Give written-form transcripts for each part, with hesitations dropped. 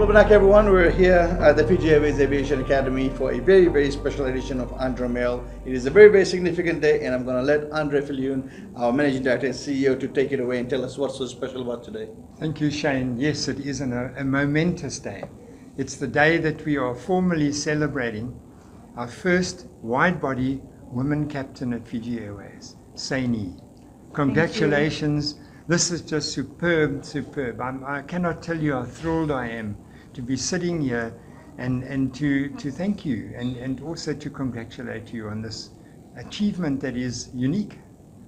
Welcome back, everyone. We're here at the Fiji Airways Aviation Academy for a very, very special edition of Andre Mail. It is a very, very significant day, and I'm going to let Andre fill you in, our Managing Director and CEO, to take it away and tell us what's so special about today. Thank you, Shane. Yes, it is a momentous day. It's the day that we are formally celebrating our first wide-body woman captain at Fiji Airways, Seini. Congratulations. This is just superb. I cannot tell you how thrilled I am to be sitting here and to thank you and also to congratulate you on this achievement that is unique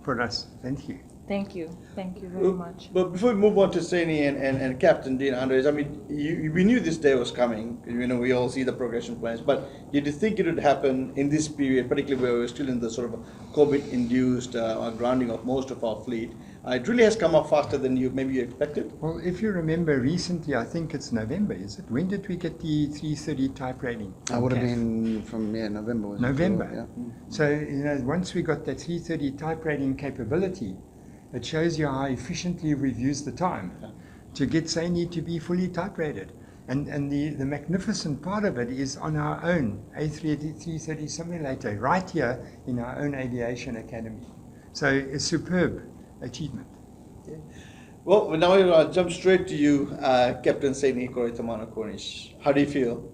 for us. Thank you. Thank you very much. But before we move on to Seini and Captain Dean Andres, I mean, we knew this day was coming. You know, we all see the progression plans, but did you think it would happen in this period, particularly where we're still in the sort of COVID-induced grounding of most of our fleet? It really has come up faster than you expected. Well, if you remember recently, I think it's November, is it? When did we get the 330 type rating? I would have been from November. Was November. It? Yeah. So once we got that 330 type rating capability, it shows you how efficiently we've used the time to get Seini to be fully type rated. And the magnificent part of it is on our own A330 simulator, right here in our own aviation academy. So it's superb achievement. Yeah. Well, now we'll jump straight to you, Captain Seini Koroitamana Cornish. How do you feel?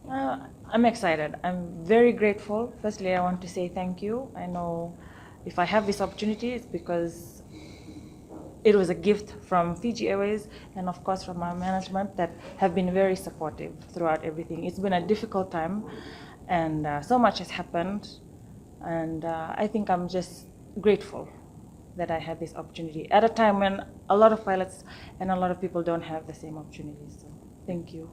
I'm excited. I'm very grateful. Firstly, I want to say thank you. I know if I have this opportunity, it's because it was a gift from Fiji Airways and of course from our management that have been very supportive throughout everything. It's been a difficult time and so much has happened, and I think I'm just grateful that I had this opportunity at a time when a lot of pilots and a lot of people don't have the same opportunities. So thank you.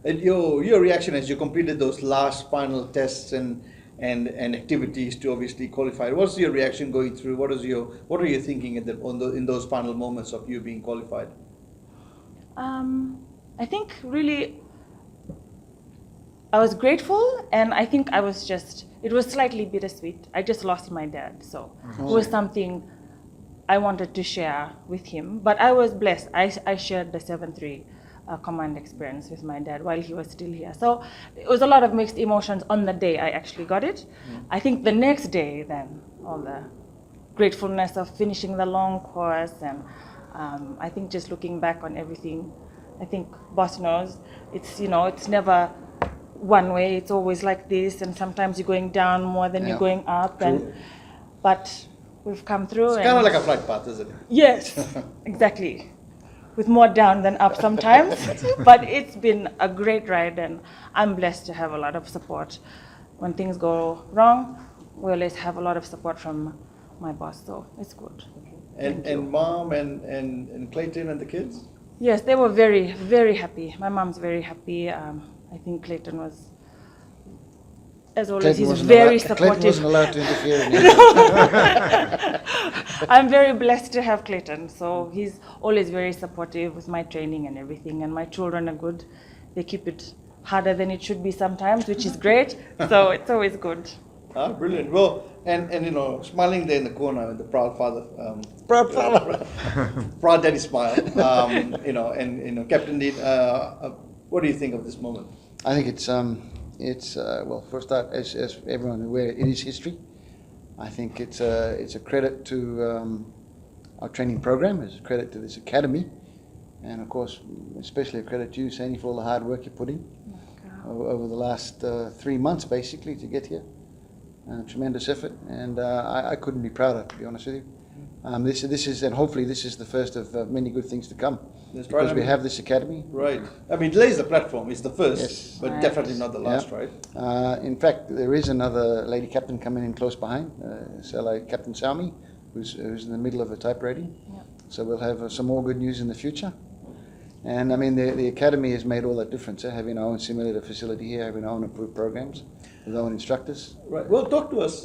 And your reaction as you completed those last final tests and activities to obviously qualify. What's your reaction going through? What are you thinking in those final moments of you being qualified? I think really I was grateful, and I think it was slightly bittersweet. I just lost my dad, so it was something I wanted to share with him. But I was blessed. I shared the 7-3 command experience with my dad while he was still here. So it was a lot of mixed emotions on the day I actually got it. I think the next day then, all the gratefulness of finishing the long course, and I think just looking back on everything, I think boss knows, it's never one way, it's always like this, and sometimes you're going down more than you're going up. But we've come through. It's kind of like a flight path, isn't it? Yes, exactly. With more down than up sometimes, but it's been a great ride, and I'm blessed to have a lot of support. When things go wrong, we always have a lot of support from my boss, so it's good. And mom and Clayton and the kids? Yes, they were very, very happy. My mom's very happy. I think Clayton was, as always, he's very supportive. Clayton wasn't allowed to interfere in anything. I'm very blessed to have Clayton, so he's always very supportive with my training and everything, and my children are good. They keep it harder than it should be sometimes, which is great, so it's always good. Brilliant. Well, and smiling there in the corner with the proud father, proud daddy smile, Captain Dean, what do you think of this moment? I think it's well, first out, as everyone aware, it is history. I think it's a credit to our training program, it's a credit to this academy, and of course, especially a credit to you, Seini, for all the hard work you put in over the last 3 months, basically, to get here. Tremendous effort, and I couldn't be prouder, to be honest with you. This is, and hopefully this is the first of many good things to come. That's because right. we have this academy. Right. I mean, it lays the platform. It's the first, yes. but definitely not the last, right? In fact, there is another lady captain coming in close behind, Captain Saumi, who's in the middle of a type rating. Yeah. So we'll have some more good news in the future. And I mean, the academy has made all that difference, having our own simulator facility here, having our own approved programs, with our own instructors. Right. Well, talk to us,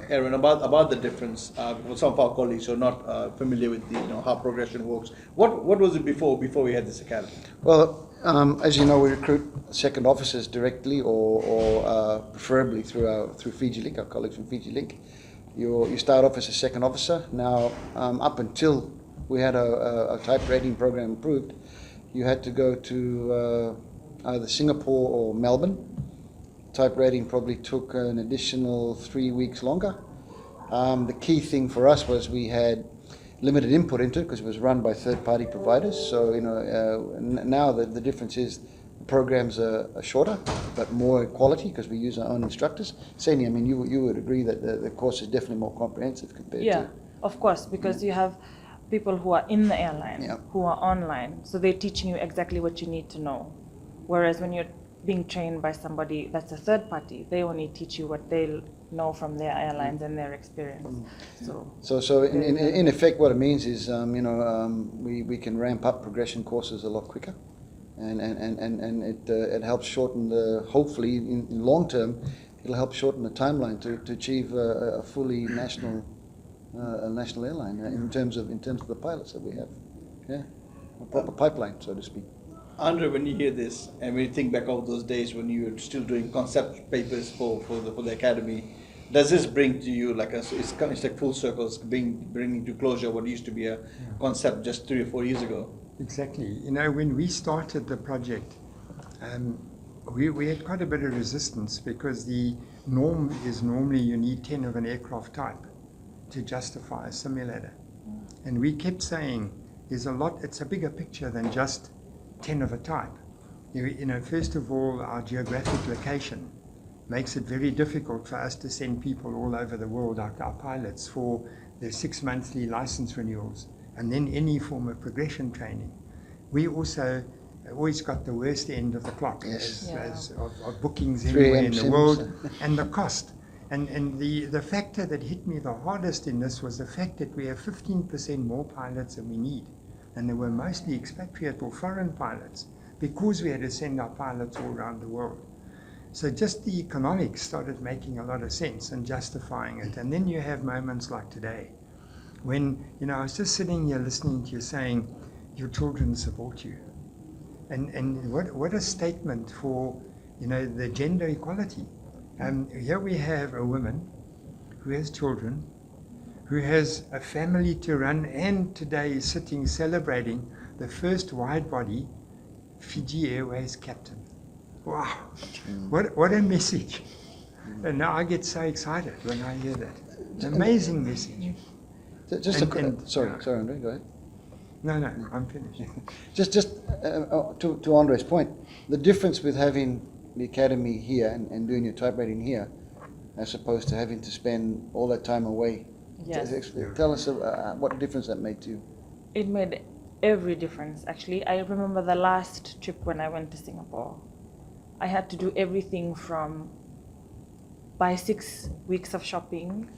Aaron, about the difference. For some of our colleagues who are not familiar with how progression works. What was it before we had this academy? Well, as you know, we recruit second officers directly, or preferably through Fiji Link, our colleagues from Fiji Link. You start off as a second officer. Now, up until we had a type rating program approved, you had to go to either Singapore or Melbourne. Type rating probably took an additional 3 weeks longer. The key thing for us was we had limited input into it because it was run by third-party providers. So now the difference is the programs are shorter but more quality because we use our own instructors. Seini, I mean, you would agree that the course is definitely more comprehensive compared Yeah, to. of course, because you have people who are in the airline, Yeah. who are online, so they're teaching you exactly what you need to know. Whereas when you're being trained by somebody that's a third party, they only teach you what they know from their airlines and their experience. So in effect, what it means is, we can ramp up progression courses a lot quicker, and it helps shorten hopefully in long term, it'll help shorten the timeline to achieve a fully national airline in terms of the pilots that we have. Yeah, a proper pipeline, so to speak. Andre, when you hear this and when you think back of those days when you were still doing concept papers for the academy, does this bring to you like it's like full circles, bringing to closure what used to be a concept just 3 or 4 years ago? Exactly. When we started the project, we had quite a bit of resistance because the norm is normally you need 10 of an aircraft type to justify a simulator. And we kept saying it's a bigger picture than just 10 of a type. First of all, our geographic location makes it very difficult for us to send people all over the world, our pilots, for their 6 monthly license renewals, and then any form of progression training. We also always got the worst end of the clock of bookings anywhere in the world, and the cost. And the factor that hit me the hardest in this was the fact that we have 15% more pilots than we need. And they were mostly expatriate or foreign pilots because we had to send our pilots all around the world. So just the economics started making a lot of sense and justifying it. And then you have moments like today when, I was just sitting here listening to you saying, your children support you. And what a statement for, the gender equality. Here we have a woman who has children, who has a family to run, and today is sitting celebrating the first wide-body Fiji Airways captain. Wow, what a message. And now I get so excited when I hear that. Amazing message. Sorry, Andre, go ahead. No, I'm finished. Just to Andre's point, the difference with having the academy here and doing your type rating here, as opposed to having to spend all that time away. Yes. Tell us what difference that made to you. It made every difference, actually. I remember the last trip when I went to Singapore. I had to do everything from buy 6 weeks of shopping,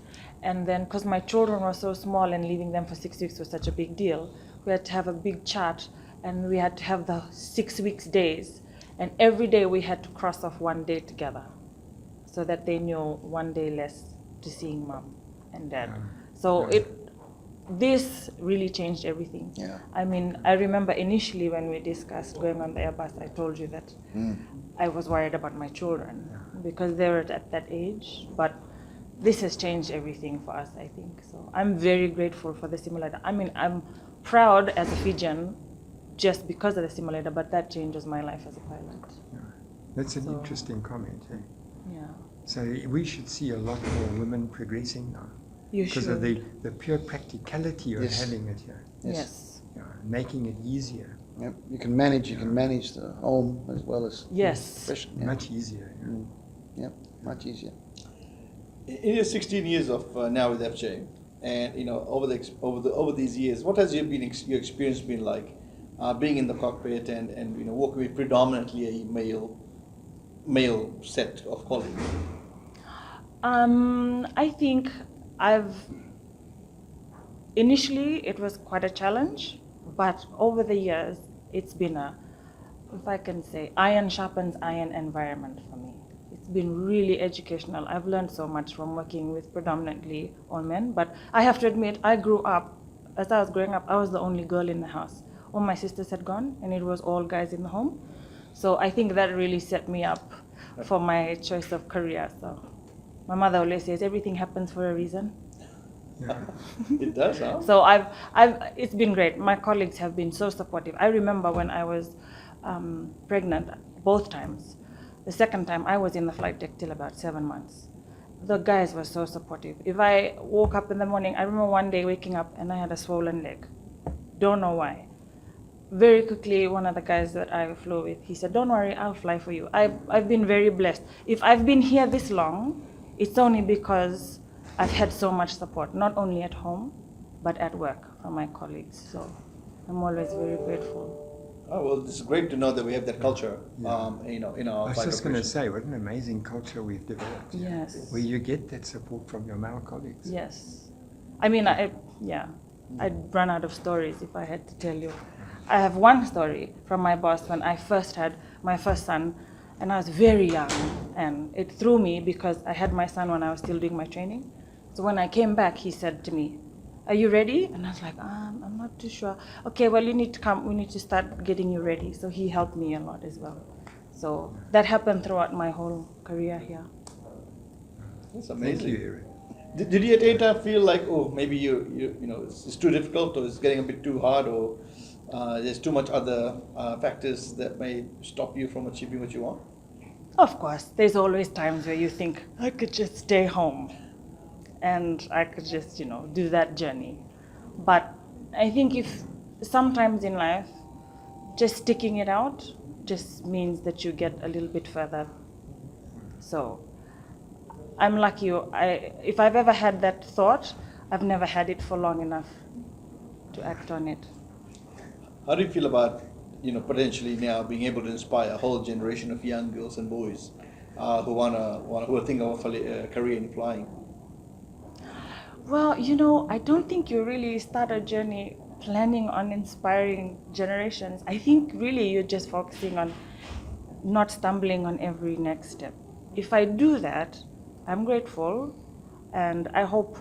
and then because my children were so small and leaving them for 6 weeks was such a big deal, we had to have a big chart, and we had to have the 6 weeks days, and every day we had to cross off one day together so that they knew one day less to seeing mom and dad. So this really changed everything. Yeah. I mean, I remember initially when we discussed going on the Airbus, I told you that I was worried about my children because they were at that age, but this has changed everything for us, I think. So I'm very grateful for the simulator. I mean, I'm proud as a Fijian just because of the simulator, but that changes my life as a pilot. That's an interesting comment. Yeah. So we should see a lot more women progressing now. You because should. of the pure practicality of having it here. Yes. Making it easier. Yep. You can manage the home as well as profession. Yeah. Much easier. Yep, much easier. In your 16 years of now with FJ, and over these years, what has your experience been like, being in the cockpit and working with predominantly a male set of colleagues? I think initially it was quite a challenge, but over the years it's been if I can say, iron sharpens iron environment for me. It's been really educational. I've learned so much from working with predominantly all men, but I have to admit, as I was growing up, I was the only girl in the house. All my sisters had gone, and it was all guys in the home. So I think that really set me up for my choice of career. So my mother always says, everything happens for a reason. It does, huh? So it's been great. My colleagues have been so supportive. I remember when I was pregnant, both times. The second time, I was in the flight deck till about 7 months. The guys were so supportive. If I woke up in the morning, I remember one day waking up and I had a swollen leg. Don't know why. Very quickly, one of the guys that I flew with, he said, "Don't worry, I'll fly for you." I've been very blessed. If I've been here this long, it's only because I've had so much support, not only at home, but at work from my colleagues. So I'm always very grateful. Oh, well, it's great to know that we have that culture, in our I was flight just going to operations. say, what an amazing culture we've developed. Yes. Where you get that support from your male colleagues. Yes. I mean, I'd run out of stories if I had to tell you. I have one story from my boss when I first had my first son, and I was very young, and it threw me because I had my son when I was still doing my training. So when I came back, he said to me, "Are you ready?" And I was like, "I'm not too sure." "Okay, well, you need to come. We need to start getting you ready." So he helped me a lot as well. So that happened throughout my whole career here. That's Thank amazing. you, Eric. Did you at any time feel like, oh, maybe it's too difficult, or it's getting a bit too hard, or there's too much other factors that may stop you from achieving what you want? Of course, there's always times where you think, I could just stay home and I could just, do that journey. But I think if sometimes in life, just sticking it out just means that you get a little bit further. So I'm lucky. If I've ever had that thought, I've never had it for long enough to act on it. How do you feel about, potentially now being able to inspire a whole generation of young girls and boys who are thinking of a career in flying? Well, I don't think you really start a journey planning on inspiring generations. I think really you're just focusing on not stumbling on every next step. If I do that, I'm grateful, and I hope,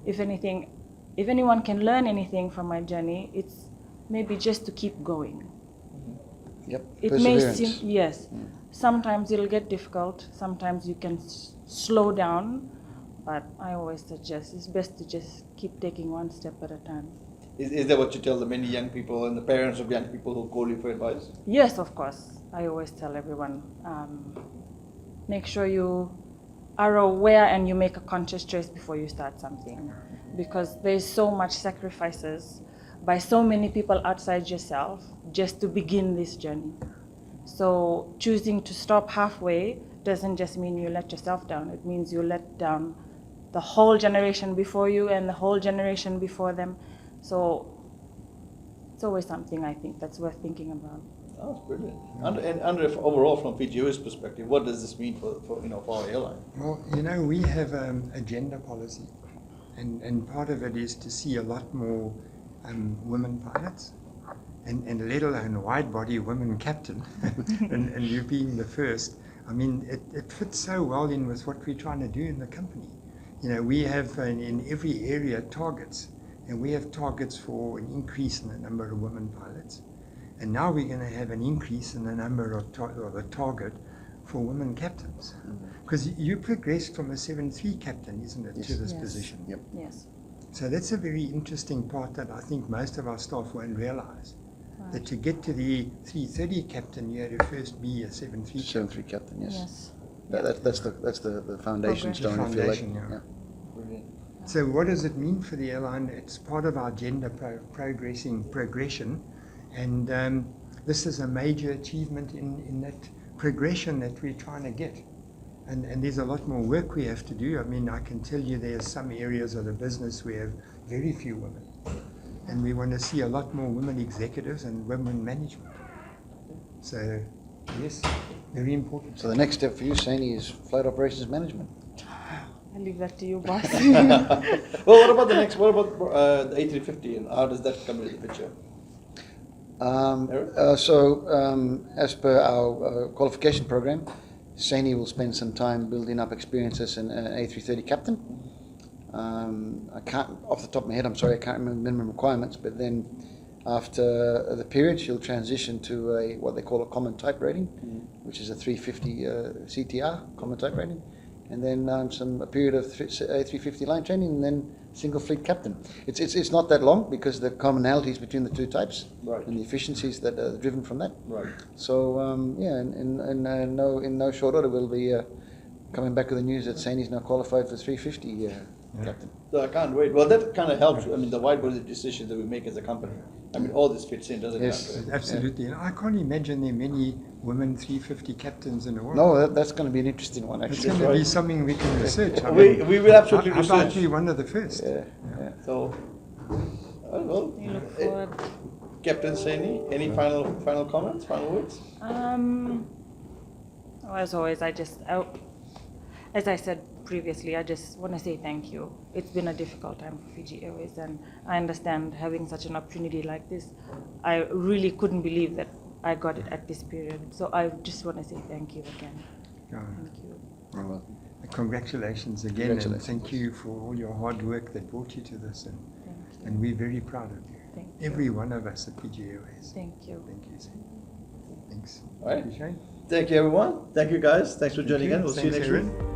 if anyone can learn anything from my journey, it's maybe just to keep going. Yep. It may Perseverance. seem, yes, sometimes it'll get difficult, sometimes you can slow down, but I always suggest it's best to just keep taking one step at a time. Is that what you tell the many young people and the parents of young people who call you for advice? Yes, of course. I always tell everyone, make sure you are aware and you make a conscious choice before you start something, because there's so much sacrifices by so many people outside yourself just to begin this journey. So choosing to stop halfway doesn't just mean you let yourself down. It means you let down the whole generation before you and the whole generation before them. So it's always something I think that's worth thinking about. Oh, that's brilliant. And overall, from Fiji Airways' perspective, what does this mean for our airline? Well, we have a gender policy, and part of it is to see a lot more women pilots, and let alone wide-body women captain, and you being the first. I mean, it fits so well in with what we're trying to do in the company. We have in every area targets, and we have targets for an increase in the number of women pilots. And now we're going to have an increase in the number of the target for women captains. Because you progressed from a 7.3 captain, isn't it, to this Yes. position? Yep. Yes. So that's a very interesting part that I think most of our staff won't realize. Right. That to get to the 330 captain, you had to first be a 7.3 captain. 7.3 captain, yes. Yes. That's the foundation Progression. stone, if you like. Foundation, yeah. Brilliant. So what does it mean for the airline? It's part of our gender progression, and this is a major achievement in that progression that we're trying to get. And there's a lot more work we have to do. I mean, I can tell you there's some areas of the business where we have very few women. And we want to see a lot more women executives and women management. So, yes, very important. So the next step for you, Seini, is flight operations management. I leave that to you, boss. Well, what about the next? What about the A350, and how does that come into the picture? As per our qualification program, Seini will spend some time building up experience as an A330 captain. I can't, off the top of my head, I'm sorry, I can't remember minimum requirements, but then after the period, she'll transition to what they call a common type rating, which is a 350 CTR common type rating. and then a period of A350 line training, and then single fleet captain. It's not that long because the commonalities between the two types Right. and the efficiencies that are driven from that. Right. So in no short order we'll be coming back with the news that Seini's now qualified for 350 captain. So I can't wait. Well, that kind of helps. I mean, the Widebody decision that we make as a company. I mean, all this fits in, doesn't Yes. it? Absolutely. And I can't imagine there are many women 350 captains in the world. No, that's going to be an interesting one It's actually. going to right. be something we can research. I We mean, will absolutely I'd like research. to be one of the first. Yeah, yeah. So, well, We look forward. Captain Seini, any final comments, final words? As always, as I said previously, I just want to say thank you. It's been a difficult time for Fiji Airways, and I understand having such an opportunity like this. I really couldn't believe that I got it at this period. So I just want to say thank you again. Yeah. Thank you. Well, Congratulations again, Congratulations. and thank you for all your hard work that brought you to this, Thank you. and we're very proud of you. Thank you. Every one of us at Fiji Airways. Thank you. Thank you, Sam. Thanks. All right. Thank you, Shane. Thank you, everyone. Thank you, guys. Thanks for joining in. We'll see you Thanks, next week. Aaron.